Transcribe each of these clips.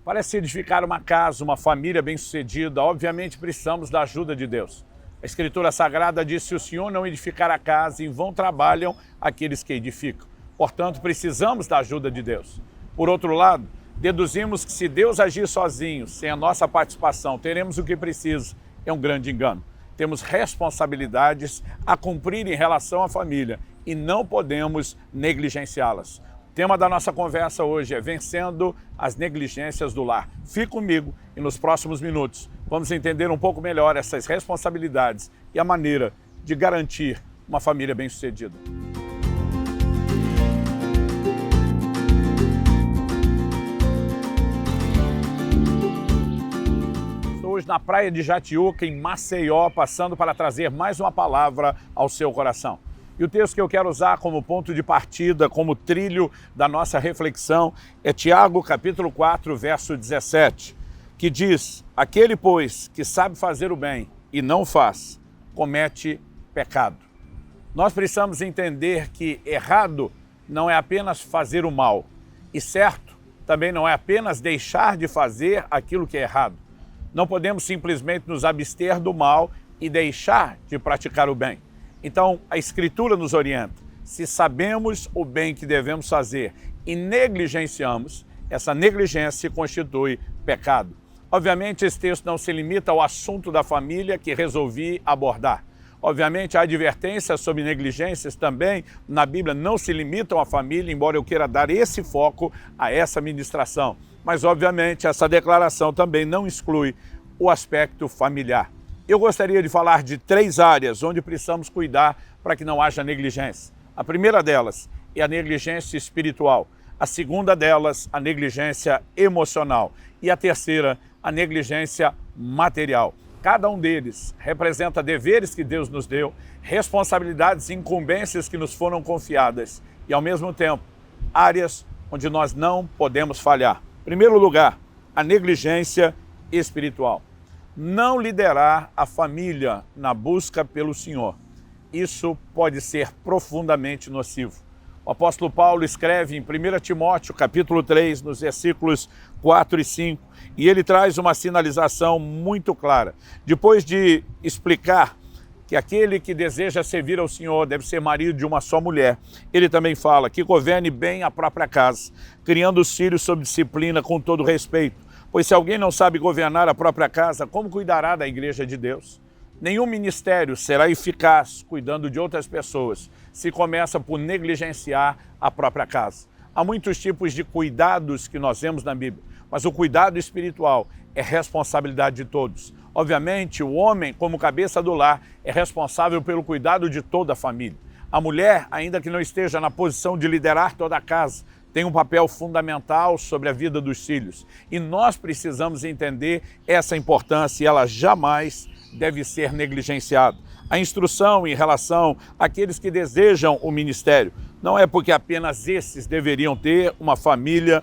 Para se edificar uma casa, uma família bem-sucedida, obviamente precisamos da ajuda de Deus. A Escritura Sagrada diz: se o Senhor não edificar a casa, em vão trabalham aqueles que edificam. Portanto, precisamos da ajuda de Deus. Por outro lado, deduzimos que se Deus agir sozinho, sem a nossa participação, teremos o que precisa. É um grande engano. Temos responsabilidades a cumprir em relação à família e não podemos negligenciá-las. O tema da nossa conversa hoje é vencendo as negligências do lar. Fique comigo e nos próximos minutos vamos entender um pouco melhor essas responsabilidades e a maneira de garantir uma família bem-sucedida. Estou hoje na praia de Jatiuca, em Maceió, passando para trazer mais uma palavra ao seu coração. E o texto que eu quero usar como ponto de partida, como trilho da nossa reflexão, é Tiago, capítulo 4, verso 17, que diz: aquele, pois, que sabe fazer o bem e não faz, comete pecado. Nós precisamos entender que errado não é apenas fazer o mal, e certo também não é apenas deixar de fazer aquilo que é errado. Não podemos simplesmente nos abster do mal e deixar de praticar o bem. Então, a Escritura nos orienta: se sabemos o bem que devemos fazer e negligenciamos, essa negligência constitui pecado. Obviamente, esse texto não se limita ao assunto da família que resolvi abordar. Obviamente, a advertência sobre negligências também na Bíblia não se limitam à família, embora eu queira dar esse foco a essa ministração. Mas, obviamente, essa declaração também não exclui o aspecto familiar. Eu gostaria de falar de 3 áreas onde precisamos cuidar para que não haja negligência. A primeira delas é a negligência espiritual. A segunda delas, a negligência emocional. E a terceira, a negligência material. Cada um deles representa deveres que Deus nos deu, responsabilidades e incumbências que nos foram confiadas e, ao mesmo tempo, áreas onde nós não podemos falhar. Em primeiro lugar, a negligência espiritual. Não liderar a família na busca pelo Senhor. Isso pode ser profundamente nocivo. O apóstolo Paulo escreve em 1 Timóteo, capítulo 3, nos versículos 4 e 5, e ele traz uma sinalização muito clara. Depois de explicar que aquele que deseja servir ao Senhor deve ser marido de uma só mulher, ele também fala que governe bem a própria casa, criando os filhos sob disciplina com todo respeito. Pois se alguém não sabe governar a própria casa, como cuidará da igreja de Deus? Nenhum ministério será eficaz cuidando de outras pessoas se começa por negligenciar a própria casa. Há muitos tipos de cuidados que nós vemos na Bíblia, mas o cuidado espiritual é responsabilidade de todos. Obviamente, o homem, como cabeça do lar, é responsável pelo cuidado de toda a família. A mulher, ainda que não esteja na posição de liderar toda a casa, tem um papel fundamental sobre a vida dos filhos. E nós precisamos entender essa importância e ela jamais deve ser negligenciada. A instrução em relação àqueles que desejam o ministério não é porque apenas esses deveriam ter uma família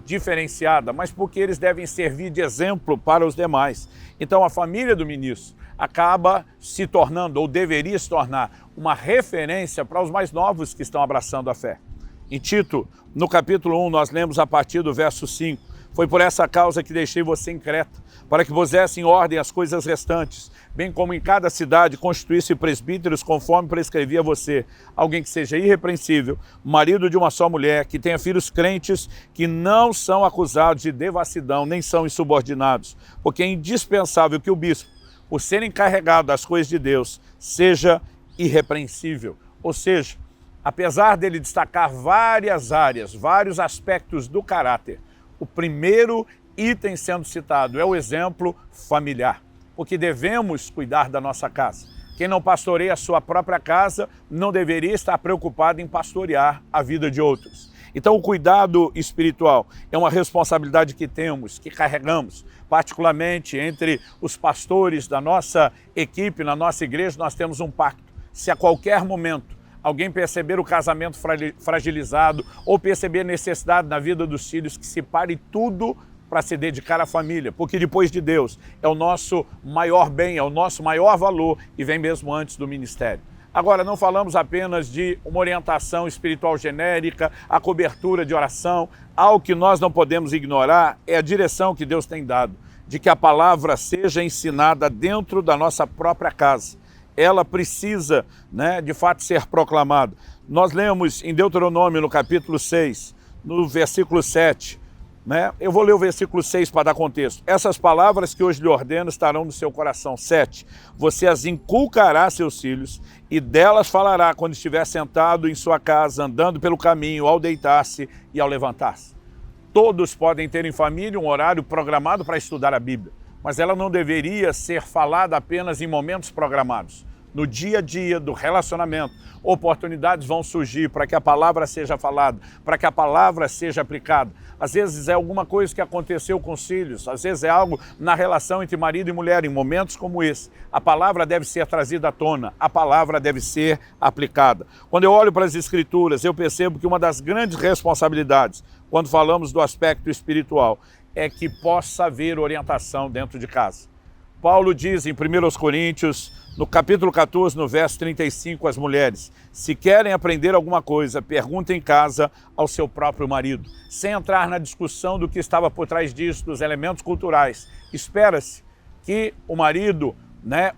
diferenciada, mas porque eles devem servir de exemplo para os demais. Então a família do ministro acaba se tornando, ou deveria se tornar, uma referência para os mais novos que estão abraçando a fé. Em Tito, no capítulo 1, nós lemos a partir do verso 5. Foi por essa causa que deixei você em Creta, para que pusesse em ordem as coisas restantes, bem como em cada cidade constituísse presbíteros conforme prescrevia você, alguém que seja irrepreensível, marido de uma só mulher, que tenha filhos crentes, que não são acusados de devassidão, nem são insubordinados, porque é indispensável que o bispo, por ser encarregado das coisas de Deus, seja irrepreensível, ou seja, apesar dele destacar várias áreas, vários aspectos do caráter, o primeiro item sendo citado é o exemplo familiar, porque devemos cuidar da nossa casa. Quem não pastoreia a sua própria casa não deveria estar preocupado em pastorear a vida de outros. Então o cuidado espiritual é uma responsabilidade que temos, que carregamos, particularmente entre os pastores da nossa equipe, na nossa igreja, nós temos um pacto. Se a qualquer momento alguém perceber o casamento fragilizado ou perceber necessidade na vida dos filhos, que se pare tudo para se dedicar à família, porque depois de Deus é o nosso maior bem, é o nosso maior valor e vem mesmo antes do ministério. Agora, não falamos apenas de uma orientação espiritual genérica, a cobertura de oração. Algo que nós não podemos ignorar é a direção que Deus tem dado, de que a palavra seja ensinada dentro da nossa própria casa. Ela precisa, de fato, ser proclamada. Nós lemos em Deuteronômio, no capítulo 6, no versículo 7, eu vou ler o versículo 6 para dar contexto. Essas palavras que hoje lhe ordeno estarão no seu coração. 7. Você as inculcará a seus filhos e delas falará quando estiver sentado em sua casa, andando pelo caminho, ao deitar-se e ao levantar-se. Todos podem ter em família um horário programado para estudar a Bíblia, mas ela não deveria ser falada apenas em momentos programados. No dia a dia do relacionamento, oportunidades vão surgir para que a palavra seja falada, para que a palavra seja aplicada. Às vezes é alguma coisa que aconteceu com os filhos, às vezes é algo na relação entre marido e mulher, em momentos como esse. A palavra deve ser trazida à tona, a palavra deve ser aplicada. Quando eu olho para as Escrituras, eu percebo que uma das grandes responsabilidades, quando falamos do aspecto espiritual, é que possa haver orientação dentro de casa. Paulo diz em 1 Coríntios, no capítulo 14, no verso 35, às mulheres: se querem aprender alguma coisa, perguntem em casa ao seu próprio marido. Sem entrar na discussão do que estava por trás disso, dos elementos culturais, espera-se que o marido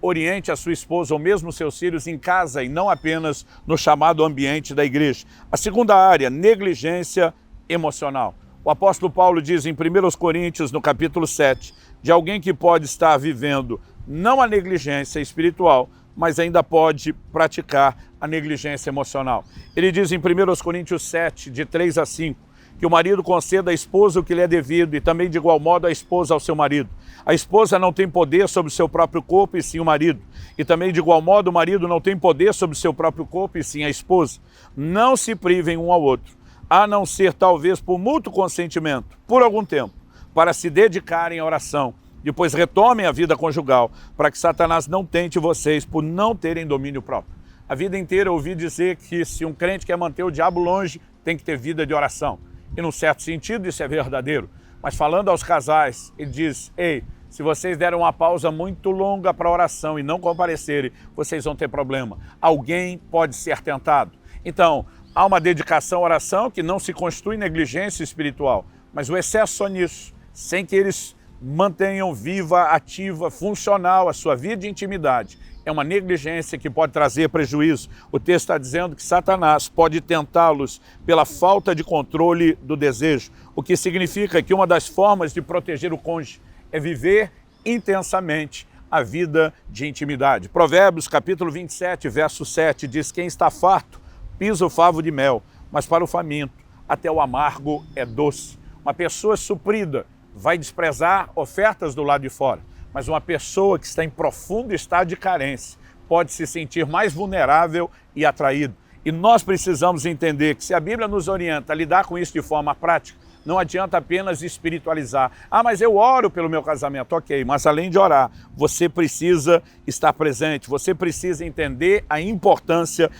oriente a sua esposa ou mesmo seus filhos em casa e não apenas no chamado ambiente da igreja. A segunda área, negligência emocional. O apóstolo Paulo diz em 1 Coríntios, no capítulo 7, de alguém que pode estar vivendo não a negligência espiritual, mas ainda pode praticar a negligência emocional. Ele diz em 1 Coríntios 7, de 3 a 5, que o marido conceda à esposa o que lhe é devido e também de igual modo a esposa ao seu marido. A esposa não tem poder sobre o seu próprio corpo e sim o marido. E também de igual modo o marido não tem poder sobre o seu próprio corpo e sim a esposa. Não se privem um ao outro, a não ser talvez por mútuo consentimento, por algum tempo, para se dedicarem à oração. Depois retomem a vida conjugal, para que Satanás não tente vocês por não terem domínio próprio. A vida inteira eu ouvi dizer que se um crente quer manter o diabo longe, tem que ter vida de oração. E num certo sentido isso é verdadeiro. Mas falando aos casais, ele diz: ei, se vocês deram uma pausa muito longa para a oração e não comparecerem, vocês vão ter problema. Alguém pode ser tentado. Então, há uma dedicação à oração que não se constitui negligência espiritual, mas o excesso só nisso, sem que eles mantenham viva, ativa, funcional a sua vida de intimidade, é uma negligência que pode trazer prejuízo. O texto está dizendo que Satanás pode tentá-los pela falta de controle do desejo, o que significa que uma das formas de proteger o cônjuge é viver intensamente a vida de intimidade. Provérbios capítulo 27, verso 7 diz: quem está farto pisa o favo de mel, mas para o faminto até o amargo é doce. Uma pessoa suprida vai desprezar ofertas do lado de fora, mas uma pessoa que está em profundo estado de carência pode se sentir mais vulnerável e atraído. E nós precisamos entender que se a Bíblia nos orienta a lidar com isso de forma prática, não adianta apenas espiritualizar. Ah, mas eu oro pelo meu casamento. Ok, mas além de orar, você precisa estar presente, você precisa entender a importância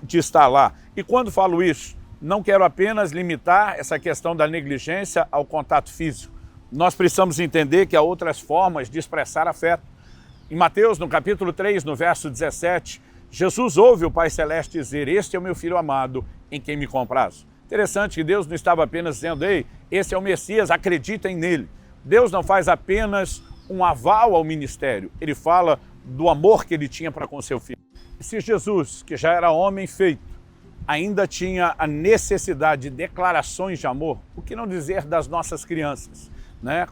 de estar lá. E quando falo isso, não quero apenas limitar essa questão da negligência ao contato físico. Nós precisamos entender que há outras formas de expressar afeto. Em Mateus, no capítulo 3, no verso 17, Jesus ouve o Pai Celeste dizer: este é o meu Filho amado, em quem me comprazo. Interessante que Deus não estava apenas dizendo: ei, esse é o Messias, acreditem nele. Deus não faz apenas um aval ao ministério, ele fala do amor que ele tinha para com seu Filho. E se Jesus, que já era homem feito, ainda tinha a necessidade de declarações de amor, o que não dizer das nossas crianças?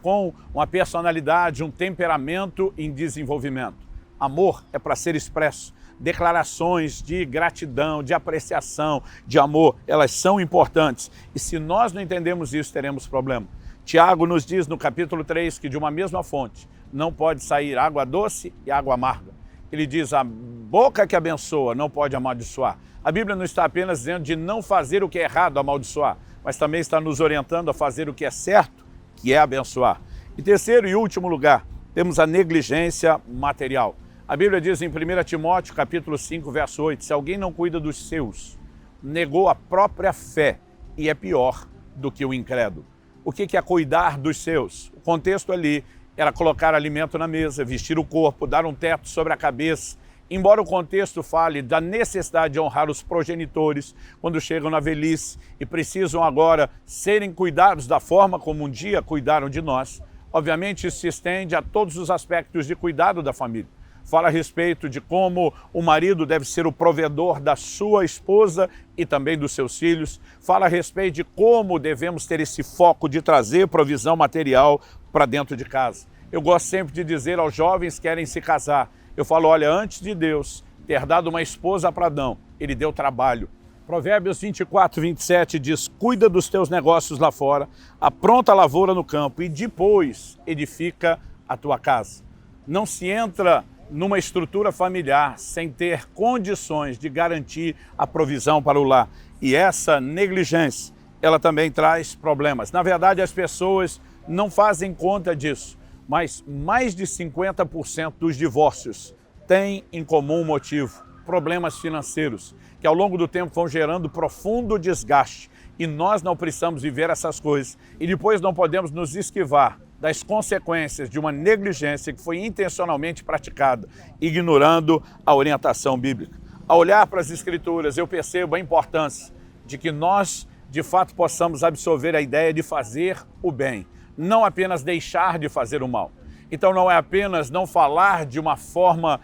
Com uma personalidade, um temperamento em desenvolvimento. Amor é para ser expresso. Declarações de gratidão, de apreciação, de amor, elas são importantes. E se nós não entendemos isso, teremos problema. Tiago nos diz no capítulo 3 que de uma mesma fonte não pode sair água doce e água amarga. Ele diz: a boca que abençoa não pode amaldiçoar. A Bíblia não está apenas dizendo de não fazer o que é errado, amaldiçoar, mas também está nos orientando a fazer o que é certo, que é abençoar. Em terceiro e último lugar, temos a negligência material. A Bíblia diz em 1 Timóteo, capítulo 5, verso 8, se alguém não cuida dos seus, negou a própria fé e é pior do que o incrédulo. O que é cuidar dos seus? O contexto ali era colocar alimento na mesa, vestir o corpo, dar um teto sobre a cabeça. Embora o contexto fale da necessidade de honrar os progenitores quando chegam na velhice e precisam agora serem cuidados da forma como um dia cuidaram de nós, obviamente isso se estende a todos os aspectos de cuidado da família. Fala a respeito de como o marido deve ser o provedor da sua esposa e também dos seus filhos. Fala a respeito de como devemos ter esse foco de trazer provisão material para dentro de casa. Eu gosto sempre de dizer aos jovens que querem se casar, eu falo, olha, antes de Deus ter dado uma esposa para Adão, ele deu trabalho. Provérbios 24, 27 diz, cuida dos teus negócios lá fora, apronta a lavoura no campo e depois edifica a tua casa. Não se entra numa estrutura familiar sem ter condições de garantir a provisão para o lar. E essa negligência, ela também traz problemas. Na verdade, as pessoas não fazem conta disso, mas mais de 50% dos divórcios têm em comum motivo, problemas financeiros, que ao longo do tempo vão gerando profundo desgaste. E nós não precisamos viver essas coisas. E depois não podemos nos esquivar das consequências de uma negligência que foi intencionalmente praticada, ignorando a orientação bíblica. Ao olhar para as Escrituras, eu percebo a importância de que nós, de fato, possamos absorver a ideia de fazer o bem, não apenas deixar de fazer o mal. Então não é apenas não falar de uma forma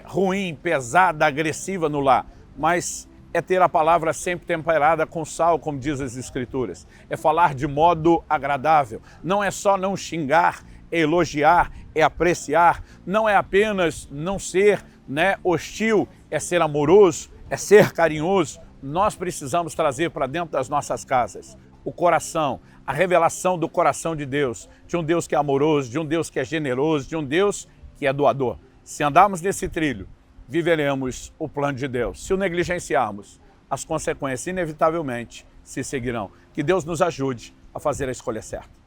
ruim, pesada, agressiva no lar, mas é ter a palavra sempre temperada com sal, como diz as Escrituras. É falar de modo agradável. Não é só não xingar, é elogiar, é apreciar. Não é apenas não ser hostil, é ser amoroso, é ser carinhoso. Nós precisamos trazer para dentro das nossas casas o coração, a revelação do coração de Deus, de um Deus que é amoroso, de um Deus que é generoso, de um Deus que é doador. Se andarmos nesse trilho, viveremos o plano de Deus. Se o negligenciarmos, as consequências inevitavelmente se seguirão. Que Deus nos ajude a fazer a escolha certa.